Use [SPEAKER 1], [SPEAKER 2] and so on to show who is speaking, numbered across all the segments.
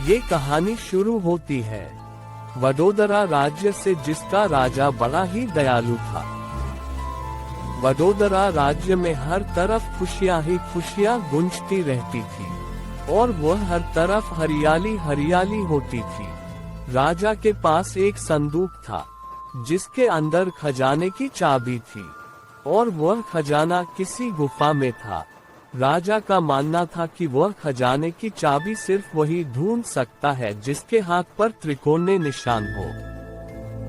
[SPEAKER 1] ये कहानी शुरू होती है वडोदरा राज्य से, जिसका राजा बड़ा ही दयालु था। वडोदरा राज्य में हर तरफ खुशियां ही खुशियां गूंजती रहती थी और वह हर तरफ हरियाली हरियाली होती थी। राजा के पास एक संदूक था जिसके अंदर खजाने की चाबी थी और वह खजाना किसी गुफा में था। राजा का मानना था कि वह खजाने की चाबी सिर्फ वही ढूंढ सकता है जिसके हाथ पर त्रिकोणीय निशान हो,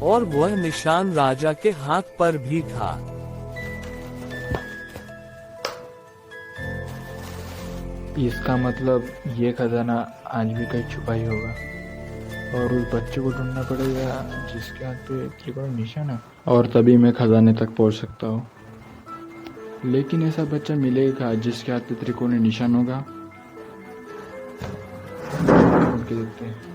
[SPEAKER 1] और वह निशान राजा के हाथ पर भी था।
[SPEAKER 2] इसका मतलब ये खजाना आज भी कहीं छुपा ही होगा और उस बच्चे को ढूंढना पड़ेगा जिसके हाथ पे त्रिकोण निशान है, और तभी मैं खजाने तक पहुंच सकता हूँ। लेकिन ऐसा बच्चा मिलेगा जिसके हाथ पे त्रिकोणीय निशान होगा? ढूंढ के देखते हैं।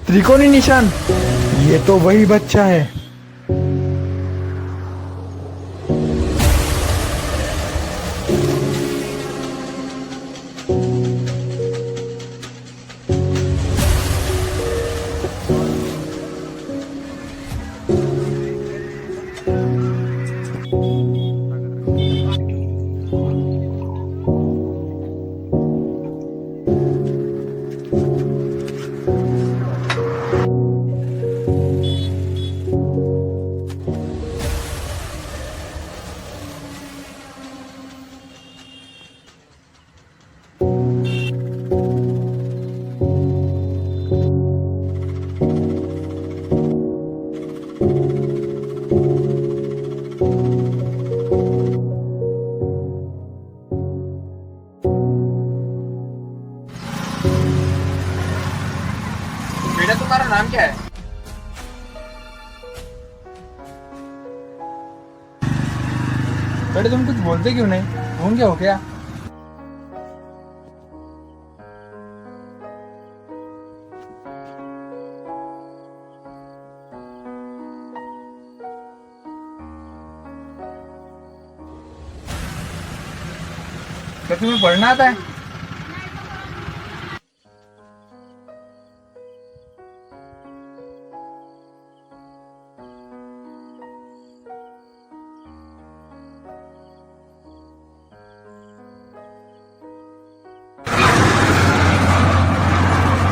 [SPEAKER 2] त्रिकोणी निशान, ये तो वही बच्चा है।
[SPEAKER 3] बेटा तुम्हारा नाम क्या है? बेटा तुम कुछ बोलते क्यों नहीं? घूम क्या हो गया? तो तुम्हें पढ़ना आता है?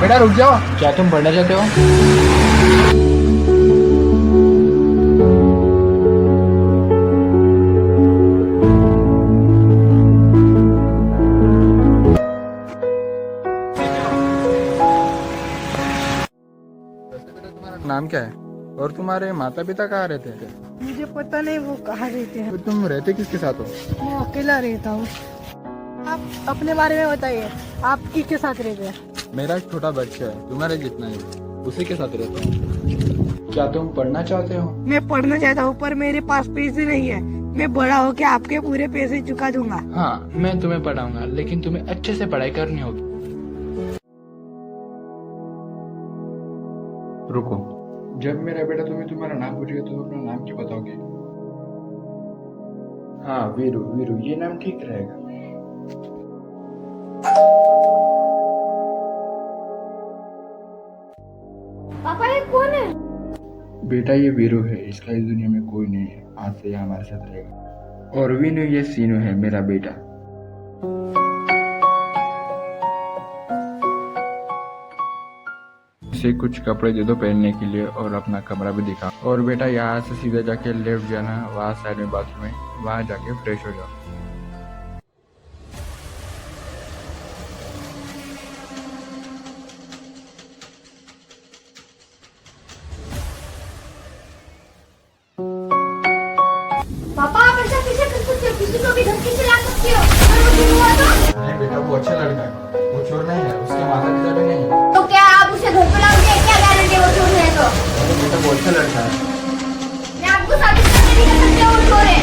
[SPEAKER 3] बेटा रुक जाओ।
[SPEAKER 2] क्या तुम पढ़ना चाहते हो?
[SPEAKER 3] तुम्हारा नाम क्या है और तुम्हारे माता पिता कहाँ रहते हैं?
[SPEAKER 4] मुझे पता नहीं वो कहाँ रहते हैं।
[SPEAKER 3] तो तुम रहते किसके साथ हो?
[SPEAKER 4] मैं अकेला रहता हूँ। आप अपने बारे में बताइए, आप किसके साथ रहते हैं?
[SPEAKER 3] मेरा एक छोटा बच्चा है, तुम्हारे जितना ही, उसी के साथ रहता हूँ।
[SPEAKER 2] क्या तुम पढ़ना चाहते हो?
[SPEAKER 4] मैं पढ़ना चाहता हूँ पर मेरे पास पैसे नहीं है। मैं बड़ा होके आपके पूरे पैसे चुका दूंगा।
[SPEAKER 2] हाँ, मैं तुम्हें पढ़ाऊंगा, लेकिन तुम्हें अच्छे से पढ़ाई करनी होगी। रुको, जब मेरा बेटा तुम्हारा नाम पूछेगा तो तुम अपना नाम क्यों बताओगे? हाँ, वीरू, वीरू, ये नाम ठीक रहेगा।
[SPEAKER 5] पापा ये कौन है?
[SPEAKER 2] बेटा ये वीरू है, इसका इस दुनिया में कोई नहीं है, आज से ये हमारे साथ रहेगा। और वीनू ये सीनू है, मेरा बेटा। इसे कुछ कपड़े दे दो पहनने के लिए और अपना कमरा भी दिखा। और बेटा यहाँ से सीधा जाके लेफ्ट जाना, वहाँ साइड में बाथरूम है, वहाँ जाके फ्रेश हो जाओ।
[SPEAKER 5] पापा आप ऐसा कैसे कर सकते हो? किसी को भी धमकी से ला सकते हो। अगर वो चोर हुआ तो?
[SPEAKER 3] नहीं बेटा, वो अच्छा लड़का है, वो चोर नहीं है, उसके माता पिता भी नहीं है।
[SPEAKER 5] तो क्या आप उसे घर पे लाओगे? क्या गारंटी है वो चोर है तो?
[SPEAKER 3] अरे बेटा वो अच्छा लड़का है।
[SPEAKER 5] मैं आपको साबित करके दिखा सकती हूँ वो चोर है।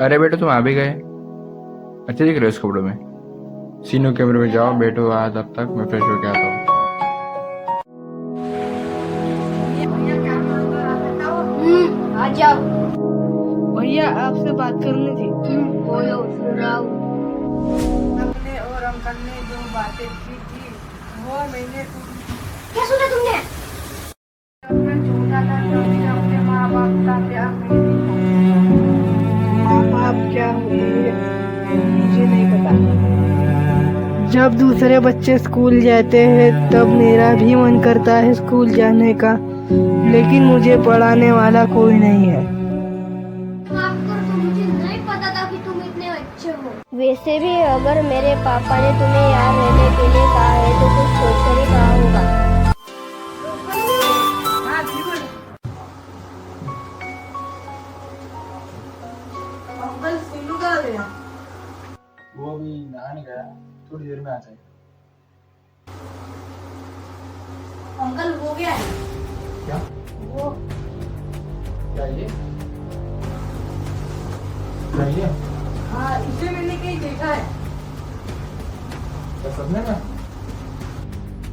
[SPEAKER 2] अरे बेटा तुम आ भी गए, अच्छे दिख रहे हो इस कपड़ों में। सीनू कैमरे में जाओ, बैठो वहाँ, तब तक मैं फ्रेश होके आता हूँ।
[SPEAKER 5] आ जाओ।
[SPEAKER 4] भैया आपसे बात करनी थी।
[SPEAKER 5] बोलो, सुन रहा हूँ।
[SPEAKER 4] अपने और अंकल ने जो बातें की थी वो मैंने
[SPEAKER 5] क्या सुना तुमने?
[SPEAKER 4] जब मैं छोटा था तब मुझे अपने माँ बाप का प्यार नहीं दिखा। माँ बाप क्या होते हैं मुझे नहीं पता। जब दूसरे बच्चे स्कूल जाते हैं तब मेरा भी मन करता है स्कूल जाने का, लेकिन मुझे पढ़ाने वाला कोई नहीं है।
[SPEAKER 5] माफ कर दो, मुझे नहीं पता था कि तुम इतने अच्छे हो। वैसे भी अगर मेरे पापा ने तुम्हें यहाँ रहने के लिए कहा है तो कुछ सोचकर ही कहा होगा।
[SPEAKER 4] अंकल सीनू कहाँ गया?
[SPEAKER 3] वो अभी नहाने गया, थोड़ी देर में आ जाएगा।
[SPEAKER 5] अंकल हो गया है
[SPEAKER 3] क्या?
[SPEAKER 5] वो
[SPEAKER 3] क्या ये? क्या ये?
[SPEAKER 4] हाँ, इसे मैंने कहीं देखा है।
[SPEAKER 3] क्या सपने में?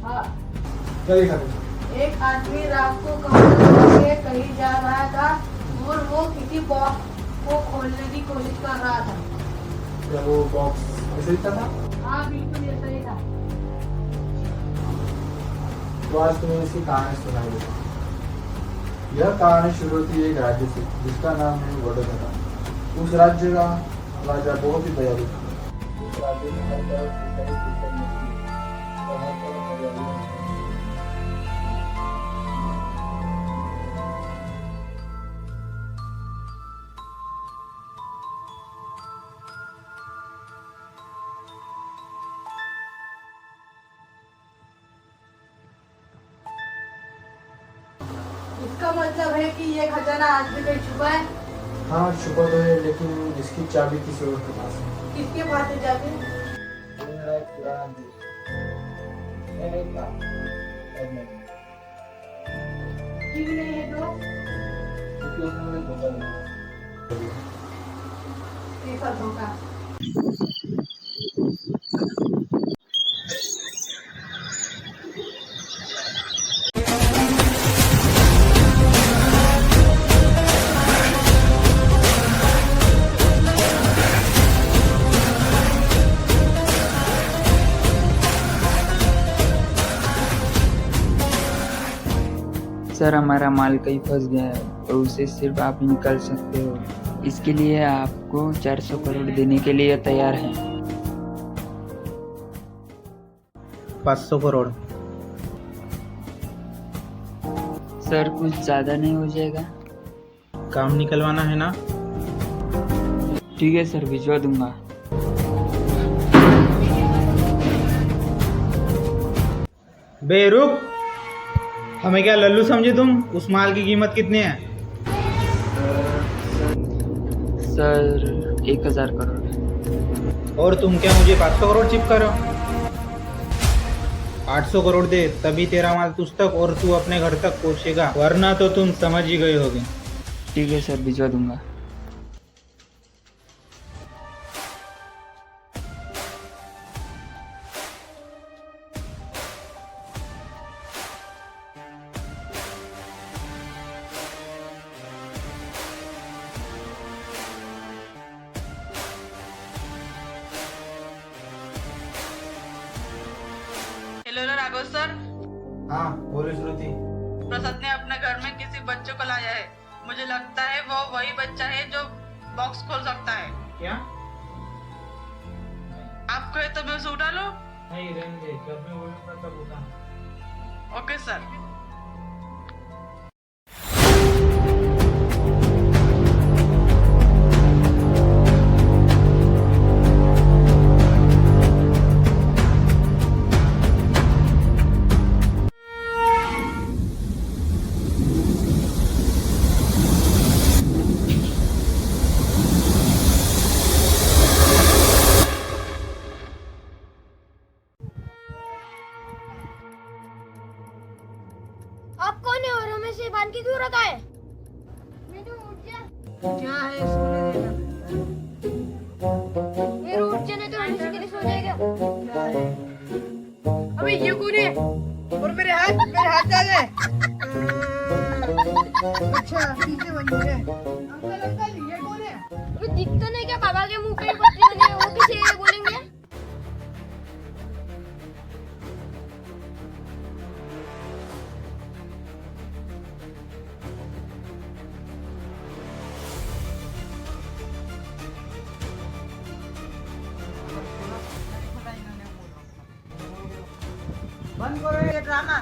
[SPEAKER 4] हाँ,
[SPEAKER 3] क्या देखा तुमने?
[SPEAKER 4] एक आदमी रात को कमरे से कहीं जा रहा था और वो किसी बॉक्स को खोलने की कोशिश कर रहा था।
[SPEAKER 3] क्या वो बॉक्स ऐसे दिखता था?
[SPEAKER 4] हाँ, बिल्कुल ऐसा ही था।
[SPEAKER 3] तो आज तुम्हें इसकी कहानी सुनाई देता हूँ। यह कहानी शुरू होती है एक राज्य से जिसका नाम है वडोदरा। उस राज्य का राजा बहुत ही दयालु था। उस राज्य में हर तरफ सिंचाई होती थी और हर तरफ हरियाली होती थी।
[SPEAKER 4] इसका मतलब है कि ये खजाना आज भी कहीं छुपा है।
[SPEAKER 3] हाँ, छुपा तो है लेकिन इसकी चाबी किसी और के पास है।
[SPEAKER 4] किसके पास है जाके?
[SPEAKER 3] ये मेरा एक पुराना दोस्त है। मैं एक काम अब नहीं।
[SPEAKER 4] क्यों नहीं है दोस्त?
[SPEAKER 3] क्योंकि उसने मुझे धोखा दिया।
[SPEAKER 4] कैसा धोखा?
[SPEAKER 6] सर हमारा माल कहीं फंस गया है और उसे सिर्फ आप ही निकाल सकते हो। इसके लिए आपको 400 करोड़ देने के लिए तैयार हैं।
[SPEAKER 7] 500 करोड़।
[SPEAKER 6] सर कुछ ज़्यादा नहीं हो जाएगा?
[SPEAKER 7] काम निकलवाना है ना?
[SPEAKER 6] ठीक है सर, भिजवा दूंगा।
[SPEAKER 7] बे रुक, हमें क्या लल्लू समझे तुम? उस माल की कीमत कितनी है?
[SPEAKER 6] सर 1000 करोड़।
[SPEAKER 7] और तुम क्या मुझे 500 करोड़ चिपका रहे हो? 800 करोड़ दे, तभी तेरा माल तुझ तक और तू अपने घर तक पहुंचेगा, वरना तो तुम समझ ही गए होगे।
[SPEAKER 6] ठीक है सर, भिजवा दूंगा।
[SPEAKER 8] हेलो राघव सर,
[SPEAKER 3] हाँ, बोलो श्रुति।
[SPEAKER 8] प्रसाद ने अपने घर में किसी बच्चे को लाया है। मुझे लगता है वो वही बच्चा है जो बॉक्स खोल सकता है।
[SPEAKER 7] क्या?
[SPEAKER 8] आप कहे तो मैं उसे उठा लूं?
[SPEAKER 7] नहीं, रहने दे, जब मैं बोलूंगा तब उठाना।
[SPEAKER 8] Okay sir.
[SPEAKER 5] आप कौन है और हमें से बांध के क्यों रखा है? मैंने उठ जा।
[SPEAKER 4] क्या है सोने देना?
[SPEAKER 5] ये उठ जाने तो हम इसी के लिए सो जाएगा।
[SPEAKER 4] क्या है? अबे ये कौन है? और मेरे हाथ जा गए। अच्छा, पीछे बन गए। अंकल ये कौन है?
[SPEAKER 5] अबे दिखता नहीं क्या बाबा के मुंह पे पट्टी बनी है? वो किसे है बोलेंगे?
[SPEAKER 4] बंद करो ये ड्रामा।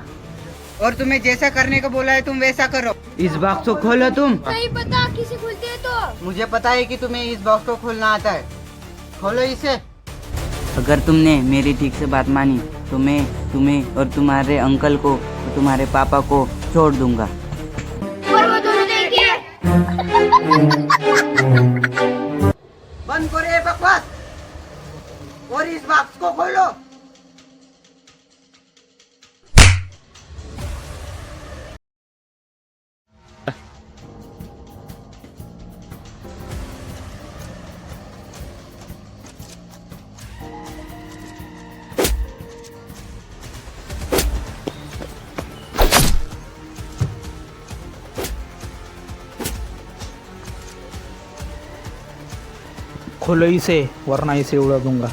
[SPEAKER 9] और तुम्हें जैसा करने को बोला है तुम वैसा करो। इस बॉक्स को खोलो तुम।
[SPEAKER 5] नहीं पता किसे खुलते है तो।
[SPEAKER 9] मुझे पता है कि तुम्हें इस बॉक्स को खोलना आता है। खोलो इसे। अगर तुमने मेरी ठीक से बात मानी तो मैं तुम्हें और तुम्हारे अंकल को और तुम्हारे पापा को छोड़ दूंगा।
[SPEAKER 5] और वो दोनों देखिए।
[SPEAKER 9] बंद करो ये बकवास और इस बॉक्स को खोलो।
[SPEAKER 7] खोलो इसे वरना इसे उड़ा दूंगा।